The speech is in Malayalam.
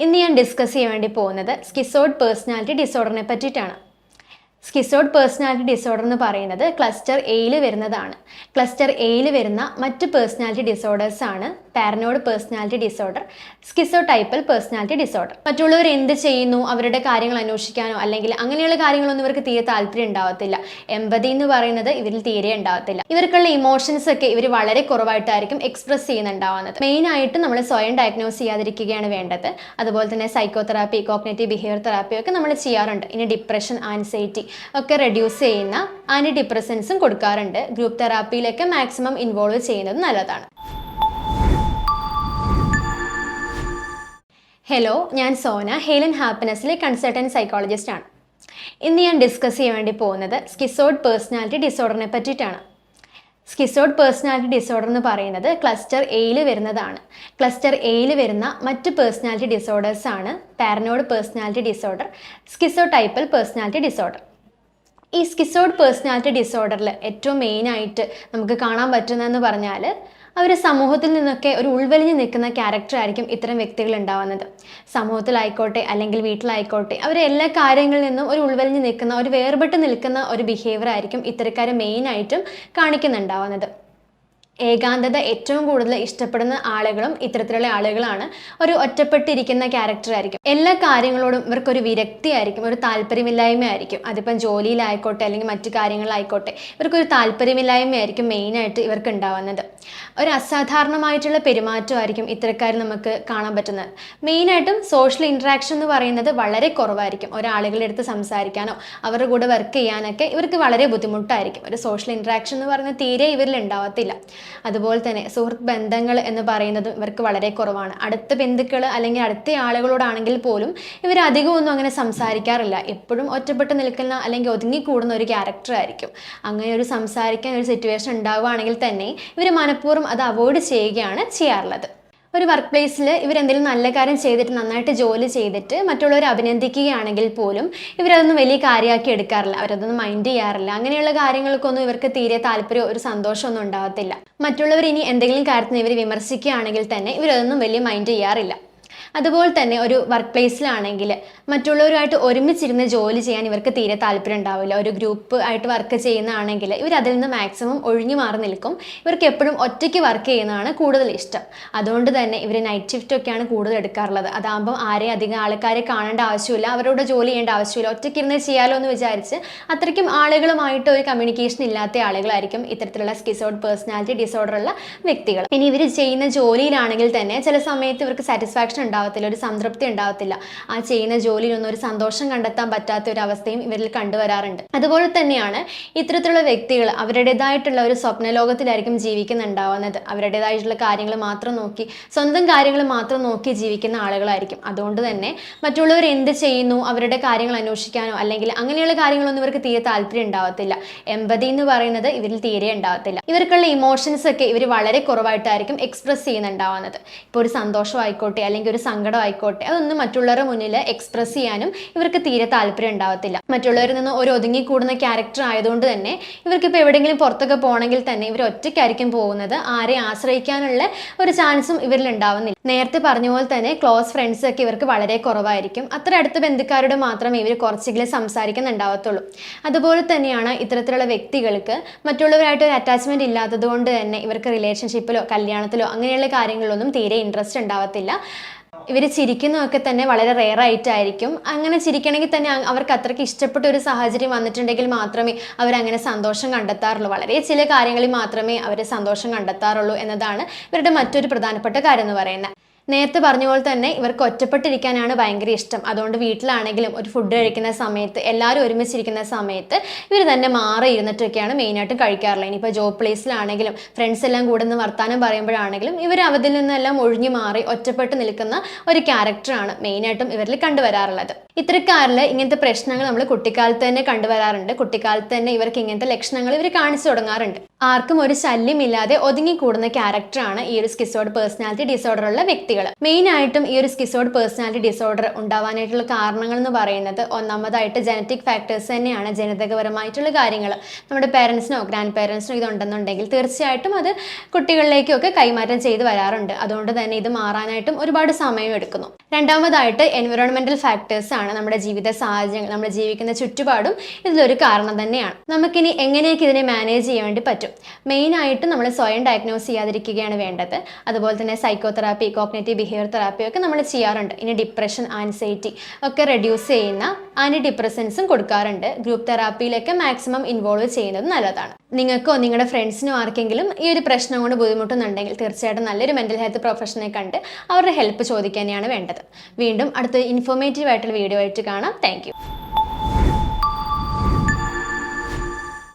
ഇന്ന് ഞാൻ ഡിസ്കസ് ചെയ്യാൻ വേണ്ടി പോകുന്നത് സ്കിസോയിഡ് പേഴ്സണാലിറ്റി ഡിസോർഡറിനെ പറ്റിയിട്ടാണ്. സ്കിസോയിഡ് പേഴ്സണാലിറ്റി ഡിസോർഡർ എന്ന് പറയുന്നത് ക്ലസ്റ്റർ എയിൽ വരുന്നതാണ്. ക്ലസ്റ്റർ എയിൽ വരുന്ന മറ്റ് പേഴ്സണാലിറ്റി ഡിസോർഡേഴ്സ് ആണ് paranoid personality disorder, schizotypal personality disorder. മറ്റുള്ളവർ എന്ത് ചെയ്യുന്നു, അവരുടെ കാര്യങ്ങൾ അന്വേഷിക്കാനോ അല്ലെങ്കിൽ അങ്ങനെയുള്ള കാര്യങ്ങളൊന്നും ഇവർക്ക് തീരെ താല്പര്യം ഉണ്ടാവത്തില്ല. എമ്പതി എന്ന് പറയുന്നത് ഇവരിൽ തീരെ ഉണ്ടാവത്തില്ല. ഇവർക്കുള്ള ഇമോഷൻസ് ഒക്കെ ഇവർ വളരെ കുറവായിട്ടായിരിക്കും എക്സ്പ്രസ് ചെയ്യുന്നുണ്ടാവുന്നത്. മെയിൻ ആയിട്ട് നമ്മൾ സ്വയം ഡയഗ്നോസ് ചെയ്യാതിരിക്കുകയാണ് വേണ്ടത്. അതുപോലെ തന്നെ സൈക്കോതെറാപ്പി, കോഗ്നിറ്റീവ് ബിഹേവിയർ തെറാപ്പി ഒക്കെ നമ്മൾ ചെയ്യാറുണ്ട്. ഇനി ഡിപ്രഷൻ, ആൻസൈറ്റി ഒക്കെ റെഡ്യൂസ് ചെയ്യുന്ന ആൻറ്റി ഡിപ്രസൻസും കൊടുക്കാറുണ്ട്. ഗ്രൂപ്പ് തെറാപ്പിയിലൊക്കെ മാക്സിമം ഇൻവോൾവ് ചെയ്യുന്നത് നല്ലതാണ്. ഹലോ, ഞാൻ സോന, ഹെയിലൻ ഹാപ്പിനെസ്സിലെ കൺസൾട്ടൻറ്റ് സൈക്കോളജിസ്റ്റ് ആണ്. ഇന്ന് ഞാൻ ഡിസ്കസ് ചെയ്യാൻ വേണ്ടി പോകുന്നത് സ്കിസോയിഡ് പേഴ്സണാലിറ്റി ഡിസോർഡറിനെ പറ്റിയിട്ടാണ്. സ്കിസോയിഡ് പേഴ്സണാലിറ്റി ഡിസോർഡർ എന്ന് പറയുന്നത് ക്ലസ്റ്റർ എയിൽ വരുന്നതാണ്. ക്ലസ്റ്റർ എയിൽ വരുന്ന മറ്റ് പേഴ്സണാലിറ്റി ഡിസോർഡേഴ്സ് ആണ് paranoid personality disorder, schizotypal personality disorder. ഈ സ്കിസോയിഡ് പേഴ്സണാലിറ്റി ഡിസോർഡറിൽ ഏറ്റവും മെയിനായിട്ട് നമുക്ക് കാണാൻ പറ്റുന്നതെന്ന് പറഞ്ഞാൽ അവർ സമൂഹത്തിൽ നിന്നൊക്കെ ഒരു ഉൾവലിഞ്ഞ് നിൽക്കുന്ന ക്യാരക്ടർ ആയിരിക്കും ഇത്തരം വ്യക്തികൾ ഉണ്ടാവുന്നത്. സമൂഹത്തിലായിക്കോട്ടെ അല്ലെങ്കിൽ വീട്ടിലായിക്കോട്ടെ അവർ എല്ലാ കാര്യങ്ങളിൽ നിന്നും ഒരു ഉൾവലിഞ്ഞ് നിൽക്കുന്ന, ഒരു വേർപെട്ട് നിൽക്കുന്ന ഒരു ബിഹേവിയർ ആയിരിക്കും ഇത്തരക്കാർ മെയിനായിട്ടും കാണിക്കുന്നുണ്ടാവുന്നത്. ഏകാന്തത ഏറ്റവും കൂടുതൽ ഇഷ്ടപ്പെടുന്ന ആളുകളും ഇത്തരത്തിലുള്ള ആളുകളാണ്. ഒരു ഒറ്റപ്പെട്ടിരിക്കുന്ന ക്യാരക്ടർ ആയിരിക്കും. എല്ലാ കാര്യങ്ങളോടും ഇവർക്കൊരു വിരക്തി ആയിരിക്കും, ഒരു താല്പര്യമില്ലായ്മ ആയിരിക്കും. അതിപ്പം ജോലിയിലായിക്കോട്ടെ അല്ലെങ്കിൽ മറ്റു കാര്യങ്ങളിലായിക്കോട്ടെ ഇവർക്കൊരു താല്പര്യമില്ലായ്മയായിരിക്കും മെയിനായിട്ട് ഇവർക്ക് ഉണ്ടാവുന്നത്. ഒരു അസാധാരണമായിട്ടുള്ള പെരുമാറ്റമായിരിക്കും ഇത്തരക്കാർ നമുക്ക് കാണാൻ പറ്റുന്നത്. മെയിനായിട്ടും സോഷ്യൽ ഇൻട്രാക്ഷൻ എന്ന് പറയുന്നത് വളരെ കുറവായിരിക്കും. ഒരാളുകളുടെ അടുത്ത് സംസാരിക്കാനോ അവരുടെ കൂടെ വർക്ക് ചെയ്യാനൊക്കെ ഇവർക്ക് വളരെ ബുദ്ധിമുട്ടായിരിക്കും. ഒരു സോഷ്യൽ ഇൻട്രാക്ഷൻ എന്ന് പറയുന്നത് തീരെ ഇവരിൽ ഉണ്ടാവത്തില്ല. അതുപോലെ തന്നെ സുഹൃത്ത് ബന്ധങ്ങൾ എന്ന് പറയുന്നതും ഇവർക്ക് വളരെ കുറവാണ്. അടുത്ത ബന്ധുക്കൾ അല്ലെങ്കിൽ അടുത്ത ആളുകളോടാണെങ്കിൽ പോലും ഇവർ അധികമൊന്നും അങ്ങനെ സംസാരിക്കാറില്ല. എപ്പോഴും ഒറ്റപ്പെട്ട് നിൽക്കുന്ന അല്ലെങ്കിൽ ഒതുങ്ങിക്കൂടുന്ന ഒരു ക്യാരക്ടർ ആയിരിക്കും. അങ്ങനെ ഒരു സംസാരിക്കാൻ ഒരു സിറ്റുവേഷൻ ഉണ്ടാവുകയാണെങ്കിൽ തന്നെ ഇവർ മനഃപൂർവ്വം അത് അവോയ്ഡ് ചെയ്യുകയാണ് ചെയ്യാറുള്ളത്. ഒരു വർക്ക് പ്ലേസിൽ ഇവരെന്തെങ്കിലും നല്ല കാര്യം ചെയ്തിട്ട് നന്നായിട്ട് ജോലി ചെയ്തിട്ട് മറ്റുള്ളവർ അഭിനന്ദിക്കുകയാണെങ്കിൽ പോലും ഇവരതൊന്നും വലിയ കാര്യമാക്കി എടുക്കാറില്ല, അവരതൊന്നും മൈൻഡ് ചെയ്യാറില്ല. അങ്ങനെയുള്ള കാര്യങ്ങൾക്കൊന്നും ഇവർക്ക് തീരെ താല്പര്യം, ഒരു സന്തോഷമൊന്നും ഉണ്ടാകത്തില്ല. മറ്റുള്ളവർ ഇനി എന്തെങ്കിലും കാര്യത്തിന് ഇവർ വിമർശിക്കുകയാണെങ്കിൽ തന്നെ ഇവരതൊന്നും വലിയ മൈൻഡ് ചെയ്യാറില്ല. അതുപോലെ തന്നെ ഒരു വർക്ക് പ്ലേസിലാണെങ്കിൽ മറ്റുള്ളവരുമായിട്ട് ഒരുമിച്ചിരുന്ന് ജോലി ചെയ്യാൻ ഇവർക്ക് തീരെ താല്പര്യം ഉണ്ടാവില്ല. ഒരു ഗ്രൂപ്പ് ആയിട്ട് വർക്ക് ചെയ്യുന്നതാണെങ്കിൽ ഇവർ അതിൽ നിന്ന് മാക്സിമം ഒഴിഞ്ഞു മാറി നിൽക്കും. ഇവർക്ക് എപ്പോഴും ഒറ്റയ്ക്ക് വർക്ക് ചെയ്യുന്നതാണ് കൂടുതൽ ഇഷ്ടം. അതുകൊണ്ട് തന്നെ ഇവർ നൈറ്റ് ഷിഫ്റ്റൊക്കെയാണ് കൂടുതൽ എടുക്കാറുള്ളത്. അതാകുമ്പോൾ ആരെയും അധികം ആൾക്കാരെ കാണേണ്ട ആവശ്യമില്ല, അവരോട് ജോലി ചെയ്യേണ്ട ആവശ്യമില്ല, ഒറ്റയ്ക്ക് ഇരുന്ന് ചെയ്യാലോ എന്ന് വിചാരിച്ച് അത്രയ്ക്കും ആളുകളുമായിട്ട് ഒരു കമ്മ്യൂണിക്കേഷൻ ഇല്ലാത്ത ആളുകളായിരിക്കും ഇത്തരത്തിലുള്ള സ്കിസോയിഡ് പേഴ്സണാലിറ്റി ഡിസോർഡറുള്ള വ്യക്തികൾ. ഇനി ഇവർ ചെയ്യുന്ന ജോലിയിലാണെങ്കിൽ തന്നെ ചില സമയത്ത് ഇവർക്ക് സാറ്റിസ്ഫാക്ഷൻ ഉണ്ടാവത്തില്ല, ഒരു സംതൃപ്തി ഉണ്ടാവത്തില്ല. ആ ചെയ്യുന്ന ജോലിയിലൊന്നും ഒരു സന്തോഷം കണ്ടെത്താൻ പറ്റാത്ത ഒരു അവസ്ഥയും ഇവരിൽ കണ്ടുവരാറുണ്ട്. അതുപോലെ തന്നെയാണ് ഇത്തരത്തിലുള്ള വ്യക്തികൾ അവരുടേതായിട്ടുള്ള ഒരു സ്വപ്ന ലോകത്തിലായിരിക്കും ജീവിക്കുന്നുണ്ടാവുന്നത്. അവരുടേതായിട്ടുള്ള കാര്യങ്ങൾ മാത്രം നോക്കി, സ്വന്തം കാര്യങ്ങൾ മാത്രം നോക്കി ജീവിക്കുന്ന ആളുകളായിരിക്കും. അതുകൊണ്ട് തന്നെ മറ്റുള്ളവർ എന്ത് ചെയ്യുന്നു, അവരുടെ കാര്യങ്ങൾ അന്വേഷിക്കാനോ അല്ലെങ്കിൽ അങ്ങനെയുള്ള കാര്യങ്ങളൊന്നും ഇവർക്ക് തീരെ താല്പര്യം ഉണ്ടാവത്തില്ല. എമ്പതി എന്ന് പറയുന്നത് ഇവരിൽ തീരെ ഉണ്ടാവത്തില്ല. ഇവർക്കുള്ള ഇമോഷൻസ് ഒക്കെ ഇവർ വളരെ കുറവായിട്ടായിരിക്കും എക്സ്പ്രസ് ചെയ്യുന്നുണ്ടാവുന്നത്. ഇപ്പോൾ ഒരു സന്തോഷമായിക്കോട്ടെ അല്ലെങ്കിൽ ഒരു സങ്കടം ആയിക്കോട്ടെ അതൊന്നും മറ്റുള്ളവരുടെ മുന്നിൽ എക്സ്പ്രസ് ചെയ്യാനും ഇവർക്ക് തീരെ താല്പര്യം ഉണ്ടാവത്തില്ല. മറ്റുള്ളവരിൽ നിന്ന് ഒരു ഒതുങ്ങിക്കൂടുന്ന ക്യാരക്ടർ ആയതുകൊണ്ട് തന്നെ ഇവർക്കിപ്പോൾ എവിടെയെങ്കിലും പുറത്തൊക്കെ പോകണമെങ്കിൽ തന്നെ ഇവർ ഒറ്റയ്ക്കായിരിക്കും പോകുന്നത്. ആരെ ആശ്രയിക്കാനുള്ള ഒരു ചാൻസും ഇവരിൽ ഉണ്ടാവുന്നില്ല. നേരത്തെ പറഞ്ഞ പോലെ തന്നെ ക്ലോസ് ഫ്രണ്ട്സ് ഒക്കെ ഇവർക്ക് വളരെ കുറവായിരിക്കും. അത്ര അടുത്ത ബന്ധുക്കാരോട് മാത്രമേ ഇവർ കുറച്ചെങ്കിലും സംസാരിക്കുന്നുണ്ടാവത്തുള്ളൂ. അതുപോലെ തന്നെയാണ് ഇത്തരത്തിലുള്ള വ്യക്തികൾക്ക് മറ്റുള്ളവരായിട്ട് ഒരു അറ്റാച്ച്മെന്റ് ഇല്ലാത്തത് കൊണ്ട് തന്നെ ഇവർക്ക് റിലേഷൻഷിപ്പിലോ കല്യാണത്തിലോ അങ്ങനെയുള്ള കാര്യങ്ങളിലൊന്നും തീരെ ഇൻട്രസ്റ്റ് ഉണ്ടാവത്തില്ല. ഇവർ ചിരിക്കുന്നതൊക്കെ തന്നെ വളരെ റെയർ ആയിട്ടായിരിക്കും. അങ്ങനെ ചിരിക്കണമെങ്കിൽ തന്നെ അവർക്ക് അത്രയ്ക്ക് ഇഷ്ടപ്പെട്ട ഒരു സാഹചര്യം വന്നിട്ടുണ്ടെങ്കിൽ മാത്രമേ അവരങ്ങനെ സന്തോഷം കണ്ടെത്താറുള്ളൂ. വളരെ ചില കാര്യങ്ങളിൽ മാത്രമേ അവർ സന്തോഷം കണ്ടെത്താറുള്ളൂ എന്നതാണ് ഇവരുടെ മറ്റൊരു പ്രധാനപ്പെട്ട കാര്യം എന്ന് പറയുന്നത്. നേരത്തെ പറഞ്ഞ പോലെ തന്നെ ഇവർക്ക് ഒറ്റപ്പെട്ടിരിക്കാനാണ് ഭയങ്കര ഇഷ്ടം. അതുകൊണ്ട് വീട്ടിലാണെങ്കിലും ഒരു ഫുഡ് കഴിക്കുന്ന സമയത്ത് എല്ലാവരും ഒരുമിച്ചിരിക്കുന്ന സമയത്ത് ഇവർ തന്നെ മാറി ഇരുന്നിട്ടൊക്കെയാണ് മെയിനായിട്ടും കഴിക്കാറുള്ളത്. ഇനിയിപ്പോൾ ജോബ് പ്ലേസിലാണെങ്കിലും ഫ്രണ്ട്സ് എല്ലാം കൂടെ നിന്ന് വർത്താനം പറയുമ്പോഴാണെങ്കിലും ഇവർ അതിൽ നിന്നെല്ലാം ഒഴിഞ്ഞു മാറി ഒറ്റപ്പെട്ട് നിൽക്കുന്ന ഒരു ക്യാരക്ടറാണ് മെയിനായിട്ടും ഇവരിൽ കണ്ടുവരാറുള്ളത്. ഇത്തരക്കാരിൽ ഇങ്ങനത്തെ പ്രശ്നങ്ങൾ നമ്മൾ കുട്ടിക്കാലത്ത് തന്നെ കണ്ടുവരാറുണ്ട്. കുട്ടിക്കാലത്ത് തന്നെ ഇവർക്ക് ഇങ്ങനത്തെ ലക്ഷണങ്ങൾ ഇവർ കാണിച്ചു തുടങ്ങാറുണ്ട്. ആർക്കും ഒരു ശല്യമില്ലാതെ ഒതുങ്ങിക്കൂടുന്ന ക്യാരക്ടറാണ് ഈ ഒരു സ്കിസോയിഡ് പേഴ്സണാലിറ്റി ഡിസോർഡർ ഉള്ള വ്യക്തികൾ. മെയിൻ ആയിട്ടും ഈ ഒരു സ്കിസോയിഡ് പേഴ്സണാലിറ്റി ഡിസോർഡർ ഉണ്ടാവാനായിട്ടുള്ള കാരണങ്ങൾ എന്ന് പറയുന്നത് ഒന്നാമതായിട്ട് ജനറ്റിക് ഫാക്ടേഴ്സ് തന്നെയാണ്. ജനിതകപരമായിട്ടുള്ള കാര്യങ്ങൾ നമ്മുടെ പേരൻസിനോ ഗ്രാൻഡ് പേരൻസിനോ ഇതുണ്ടെന്നുണ്ടെങ്കിൽ തീർച്ചയായിട്ടും അത് കുട്ടികളിലേക്കൊക്കെ കൈമാറ്റം ചെയ്ത് വരാറുണ്ട്. അതുകൊണ്ട് തന്നെ ഇത് മാറാനായിട്ടും ഒരുപാട് സമയം എടുക്കുന്നു. രണ്ടാമതായിട്ട് എൻവിറോൺമെന്റൽ ഫാക്ടേഴ്സ് ആണ്. നമ്മുടെ ജീവിത സാഹചര്യങ്ങൾ, നമ്മൾ ജീവിക്കുന്ന ചുറ്റുപാടും ഇതിലൊരു കാരണം തന്നെയാണ്. നമുക്കിനി എങ്ങനെയൊക്കെ ഇതിനെ മാനേജ് ചെയ്യാൻ വേണ്ടി പറ്റും? മെയിനായിട്ട് നമ്മൾ സ്വയം ഡയഗ്നോസ് ചെയ്യാതിരിക്കുകയാണ് വേണ്ടത്. അതുപോലെ തന്നെ സൈക്കോതെറാപ്പി, കോഗ്നിറ്റീവ് ബിഹേവിയർ തെറാപ്പി ഒക്കെ നമ്മൾ ചെയ്യാറുണ്ട്. ഇനി ഡിപ്രഷൻ, ആൻസൈറ്റി ഒക്കെ റെഡ്യൂസ് ചെയ്യുന്ന ആൻറ്റി ഡിപ്രസൻസും കൊടുക്കാറുണ്ട്. ഗ്രൂപ്പ് തെറാപ്പിയിലൊക്കെ മാക്സിമം ഇൻവോൾവ് ചെയ്യുന്നത് നല്ലതാണ്. നിങ്ങൾക്കോ നിങ്ങളുടെ ഫ്രണ്ട്സിനോ ആർക്കെങ്കിലും ഈ ഒരു പ്രശ്നം കൊണ്ട് ബുദ്ധിമുട്ടുന്നുണ്ടെങ്കിൽ തീർച്ചയായിട്ടും നല്ലൊരു മെൻ്റൽ ഹെൽത്ത് പ്രൊഫഷണലെ കണ്ട് അവരുടെ ഹെൽപ്പ് ചോദിക്കാനെയാണ് വേണ്ടത്. വീണ്ടും അടുത്ത ഇൻഫോർമേറ്റീവ് ആയിട്ടുള്ള വീഡിയോ ആയിട്ട് കാണാം. താങ്ക്